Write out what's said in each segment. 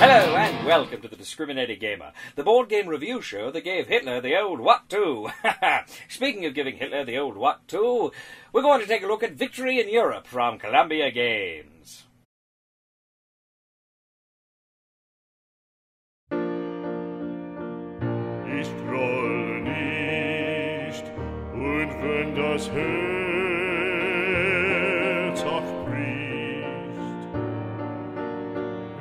Hello and welcome to the Discriminating Gamer, the board game review show that gave Hitler the old what to. Speaking of giving Hitler the old what to, we're going to take a look at Victory in Europe from Columbia Games. Ich grolle nicht, und wenn das Herz auch bricht,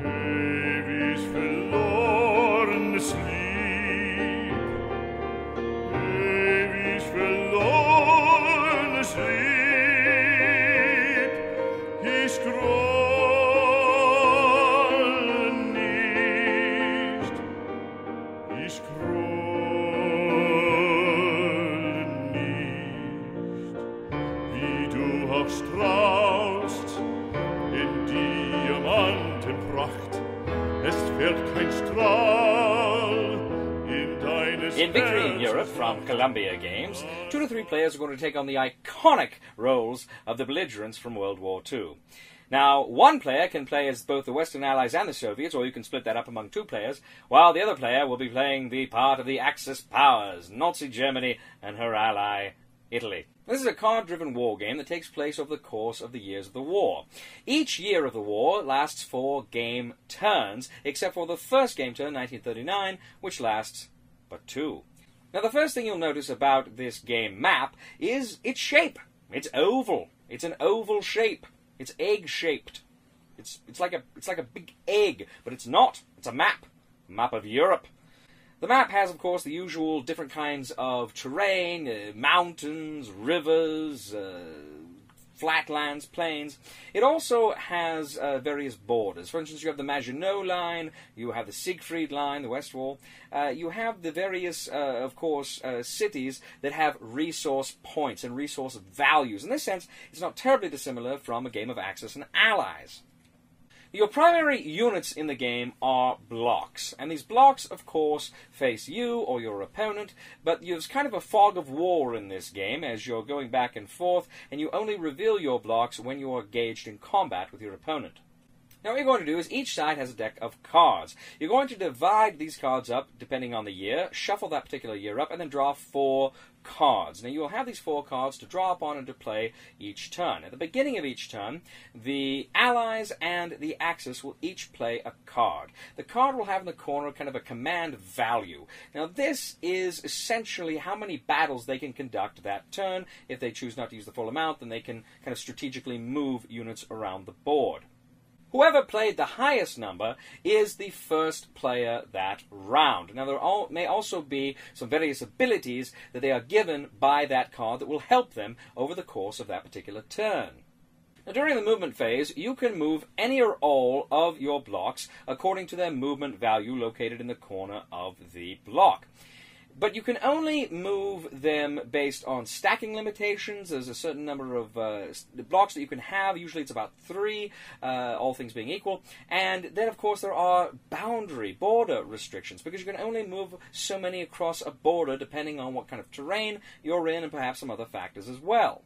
ewig verlorenes Lieb, ewig verlorenes Lieb, ich grolle nicht, ich strahlst in Diamantenpracht, es fällt kein Strahl in deines In Victory in Europe from Columbia Games, 2 to 3 players are going to take on the iconic roles of the belligerents from World War II. Now, one player can play as both the Western Allies and the Soviets, or you can split that up among 2 players, while the other player will be playing the part of the Axis powers, Nazi Germany and her ally, Italy. This is a card-driven war game that takes place over the course of the years of the war. Each year of the war lasts 4 game turns, except for the first game turn, 1939, which lasts but 2. Now, the first thing you'll notice about this game map is its shape. It's oval. It's an oval shape. It's egg-shaped. It's like a big egg, but it's not. It's a map of Europe. The map has, of course, the usual different kinds of terrain, mountains, rivers, flatlands, plains. It also has various borders. For instance, you have the Maginot Line, you have the Siegfried Line, the West Wall. You have the various, of course, cities that have resource points and resource values. In this sense, it's not terribly dissimilar from a game of Axis and Allies. Your primary units in the game are blocks, and these blocks, of course, face you or your opponent, but there's kind of a fog of war in this game as you're going back and forth, and you only reveal your blocks when you are engaged in combat with your opponent. Now, what you're going to do is each side has a deck of cards. You're going to divide these cards up depending on the year, shuffle that particular year up, and then draw 4 cards. Now, you'll have these 4 cards to draw upon and to play each turn. At the beginning of each turn, the Allies and the Axis will each play a card. The card will have in the corner kind of a command value. Now, this is essentially how many battles they can conduct that turn. If they choose not to use the full amount, then they can kind of strategically move units around the board. Whoever played the highest number is the first player that round. Now, there may also be some various abilities that they are given by that card that will help them over the course of that particular turn. Now, during the movement phase, you can move any or all of your blocks according to their movement value located in the corner of the block. But you can only move them based on stacking limitations. There's a certain number of blocks that you can have. Usually it's about 3, all things being equal. And then, of course, there are border restrictions, because you can only move so many across a border depending on what kind of terrain you're in and perhaps some other factors as well.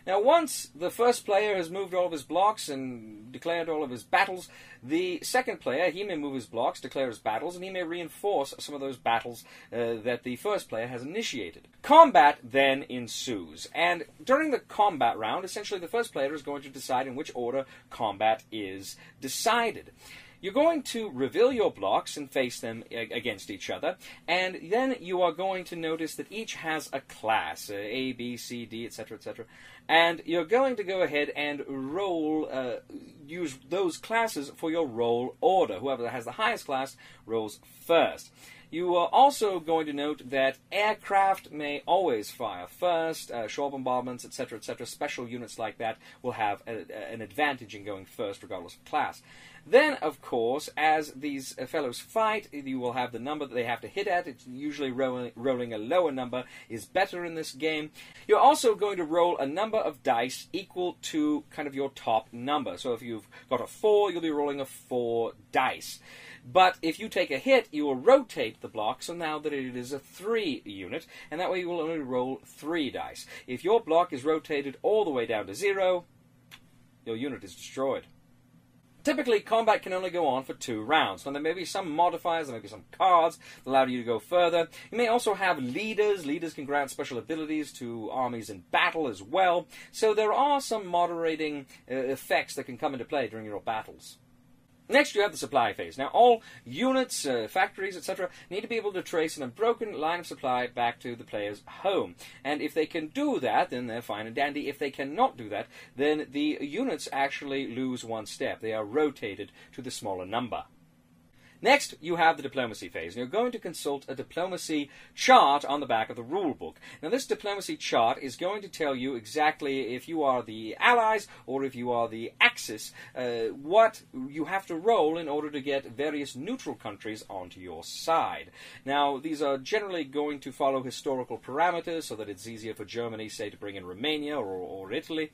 Now, once the first player has moved all of his blocks and declared all of his battles, the second player, he may move his blocks, declare his battles, and he may reinforce some of those battles that the first player has initiated. Combat then ensues, and during the combat round, essentially the first player is going to decide in which order combat is decided. You're going to reveal your blocks and face them against each other, and then you are going to notice that each has a class, A, B, C, D, etc., etc., and you're going to go ahead and roll, use those classes for your roll order. Whoever has the highest class rolls first. You are also going to note that aircraft may always fire first, shore bombardments, etc., etc. Special units like that will have an advantage in going first regardless of class. Then, of course, as these fellows fight, you will have the number that they have to hit at. It's usually rolling a lower number is better in this game. You're also going to roll a number of dice equal to kind of your top number. So if you've got a 4, you'll be rolling a 4 dice. But if you take a hit, you will rotate the block so now that it is a 3 unit, and that way you will only roll 3 dice. If your block is rotated all the way down to 0, your unit is destroyed. Typically, combat can only go on for 2 rounds. Now, there may be some modifiers, there may be some cards that allow you to go further. You may also have leaders. Leaders can grant special abilities to armies in battle as well. So there are some moderating effects that can come into play during your battles. Next, you have the supply phase. Now, all units, factories, etc., need to be able to trace an unbroken line of supply back to the player's home. And if they can do that, then they're fine and dandy. If they cannot do that, then the units actually lose 1 step. They are rotated to the smaller number. Next, you have the diplomacy phase, and you're going to consult a diplomacy chart on the back of the rule book. Now, this diplomacy chart is going to tell you exactly if you are the Allies or if you are the Axis, what you have to roll in order to get various neutral countries onto your side. Now, these are generally going to follow historical parameters so that it's easier for Germany, say, to bring in Romania or Italy.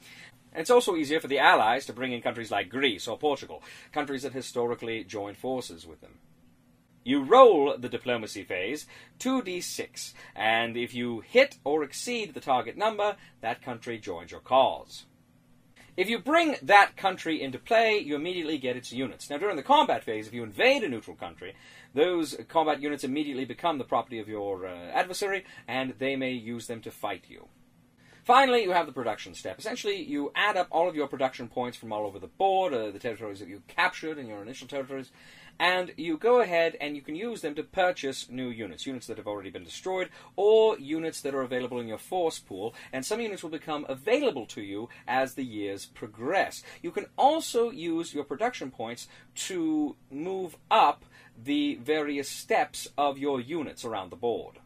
And it's also easier for the Allies to bring in countries like Greece or Portugal, countries that historically joined forces with them. You roll the diplomacy phase 2d6, and if you hit or exceed the target number, that country joins your cause. If you bring that country into play, you immediately get its units. Now, during the combat phase, if you invade a neutral country, those combat units immediately become the property of your adversary, and they may use them to fight you. Finally, you have the production step. Essentially, you add up all of your production points from all over the board, the territories that you captured in your initial territories, and you go ahead and you can use them to purchase new units, units that have already been destroyed, or units that are available in your force pool, and some units will become available to you as the years progress. You can also use your production points to move up the various steps of your units around the board.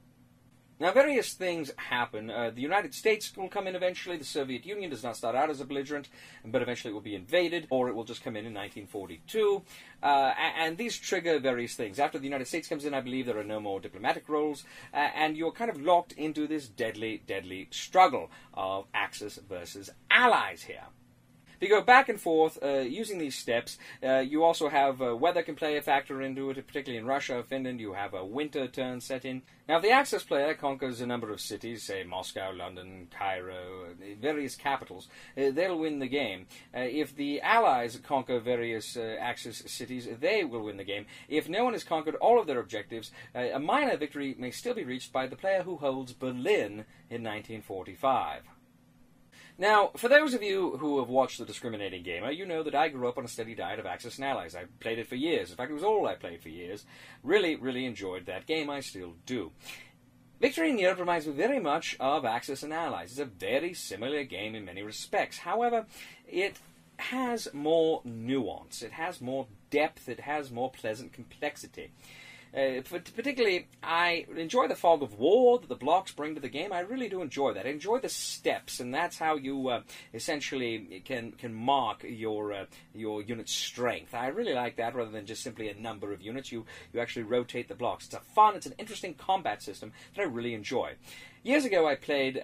Now, various things happen. The United States will come in eventually. The Soviet Union does not start out as a belligerent, but eventually it will be invaded, or it will just come in 1942. And these trigger various things. After the United States comes in, I believe there are no more diplomatic roles, and you're kind of locked into this deadly, deadly struggle of Axis versus Allies here. If you go back and forth using these steps, you also have weather can play a factor into it, particularly in Russia or Finland. You have a winter turn set in. Now, if the Axis player conquers a number of cities, say Moscow, London, Cairo, various capitals, they'll win the game. If the Allies conquer various Axis cities, they will win the game. If no one has conquered all of their objectives, a minor victory may still be reached by the player who holds Berlin in 1945. Now, for those of you who have watched The Discriminating Gamer, you know that I grew up on a steady diet of Axis and Allies. I played it for years. In fact, it was all I played for years. Really, really enjoyed that game. I still do. Victory in Europe reminds me very much of Axis and Allies. It's a very similar game in many respects. However, it has more nuance. It has more depth. It has more pleasant complexity. Particularly, I enjoy the fog of war that the blocks bring to the game. I really do enjoy that. I enjoy the steps, and that's how you essentially can mark your unit's strength. I really like that rather than just simply a number of units. You actually rotate the blocks. It's it's an interesting combat system that I really enjoy. Years ago, I played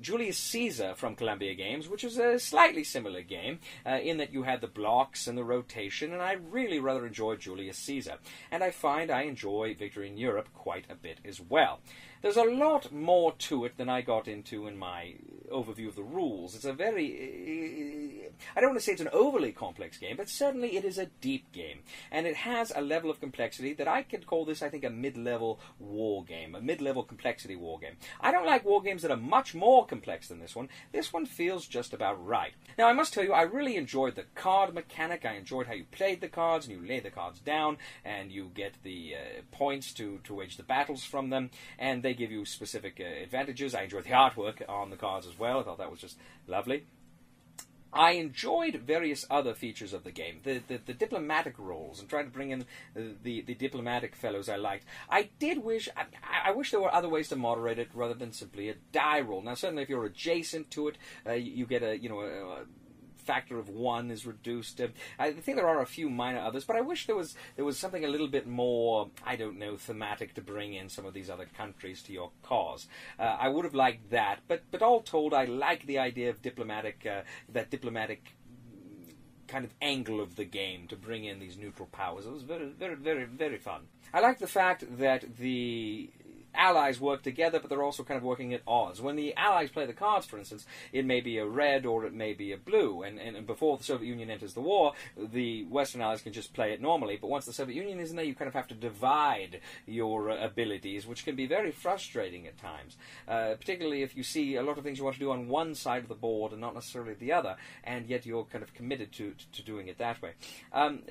Julius Caesar from Columbia Games, which was a slightly similar game in that you had the blocks and the rotation, and I really rather enjoyed Julius Caesar. And I find I enjoy Victory in Europe quite a bit as well. There's a lot more to it than I got into in my overview of the rules. It's a very, I don't want to say it's an overly complex game, but certainly it is a deep game. And it has a level of complexity that I could call this, I think, a mid-level war game, a mid-level complexity war game. I don't like war games that are much more complex than this one. This one feels just about right. Now, I must tell you, I really enjoyed the card mechanic. I enjoyed how you played the cards, and you lay the cards down, and you get the points to wage the battles from them, and they give you specific advantages. I enjoyed the artwork on the cards as well. I thought that was just lovely. I enjoyed various other features of the game. The diplomatic roles and trying to bring in the diplomatic fellows I liked. I did wish, I wish there were other ways to moderate it rather than simply a die roll. Now, certainly if you're adjacent to it, you get a factor of 1 is reduced. I think there are a few minor others, but I wish there was something a little bit more, I don't know, thematic to bring in some of these other countries to your cause. I would have liked that, but all told, I like the idea of that diplomatic kind of angle of the game to bring in these neutral powers. It was very, very, very, very fun. I like the fact that the allies work together, but they're also kind of working at odds. When the allies play the cards, for instance, it may be a red or it may be a blue, and before the Soviet Union enters the war, the Western allies can just play it normally, but once the Soviet Union is in there, you kind of have to divide your abilities, which can be very frustrating at times, particularly if you see a lot of things you want to do on one side of the board and not necessarily the other, and yet you're kind of committed to doing it that way.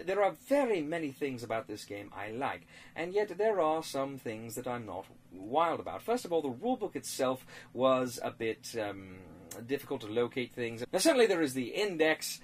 There are very many things about this game I like, and yet there are some things that I'm not wild about. First of all, the rulebook itself was a bit difficult to locate things. Now, certainly there is the index,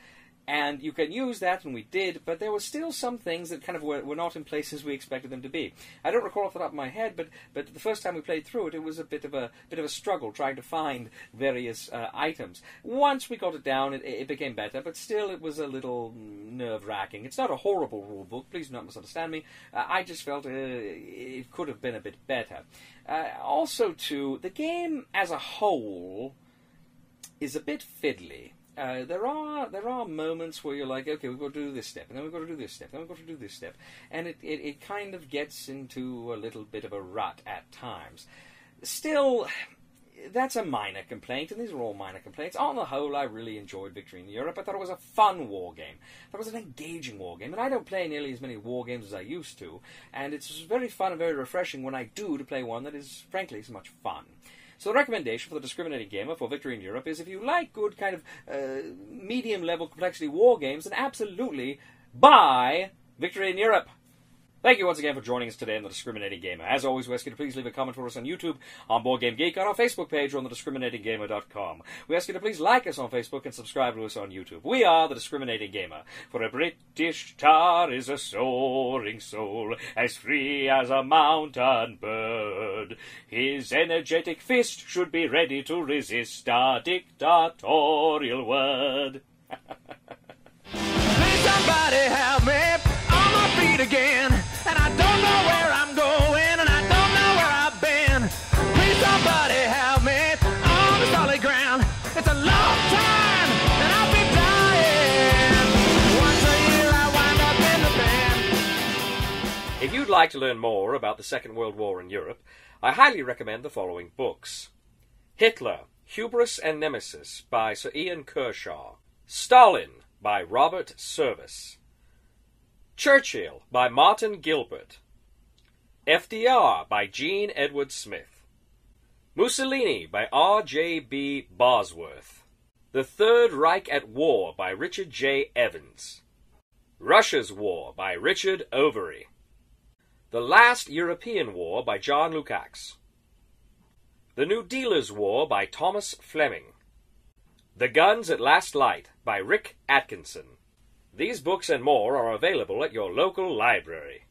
and you can use that, and we did, but there were still some things that kind of were not in place as we expected them to be. I don't recall off the top of my head, but the first time we played through it, it was a bit of a struggle trying to find various items. Once we got it down, it became better, but still it was a little nerve-wracking. It's not a horrible rule book, please do not misunderstand me. I just felt it could have been a bit better. Also, too, the game as a whole is a bit fiddly. There are moments where you're like, okay, we've got to do this step, and then we've got to do this step, and then we've got to do this step, and it kind of gets into a little bit of a rut at times. Still, that's a minor complaint, and these are all minor complaints. On the whole, I really enjoyed Victory in Europe. I thought it was a fun war game. That was an engaging war game, and I don't play nearly as many war games as I used to, and it's very fun and very refreshing when I do to play one that is, frankly, so much fun. So the recommendation for the discriminating gamer for Victory in Europe is if you like good kind of medium-level complexity war games, then absolutely buy Victory in Europe. Thank you once again for joining us today on The Discriminating Gamer. As always, we ask you to please leave a comment for us on YouTube, on Board Game Geek, on our Facebook page, or on thediscriminatinggamer.com. We ask you to please like us on Facebook and subscribe to us on YouTube. We are The Discriminating Gamer, for a British tar is a soaring soul, as free as a mountain bird. His energetic fist should be ready to resist our dictatorial word. Please somebody help me on my feet again. And I don't know where I'm going, and I don't know where I've been. Please somebody help me on the solid ground. It's a long time, and I'll be dying. Once a year I wind up in the band. If you'd like to learn more about the Second World War in Europe, I highly recommend the following books. Hitler, Hubris and Nemesis by Sir Ian Kershaw. Stalin by Robert Service. Churchill by Martin Gilbert. FDR by Gene Edward Smith. Mussolini by R.J.B. Bosworth. The Third Reich at War by Richard J. Evans. Russia's War by Richard Overy. The Last European War by John Lukács. The New Dealer's War by Thomas Fleming. The Guns at Last Light by Rick Atkinson. These books and more are available at your local library.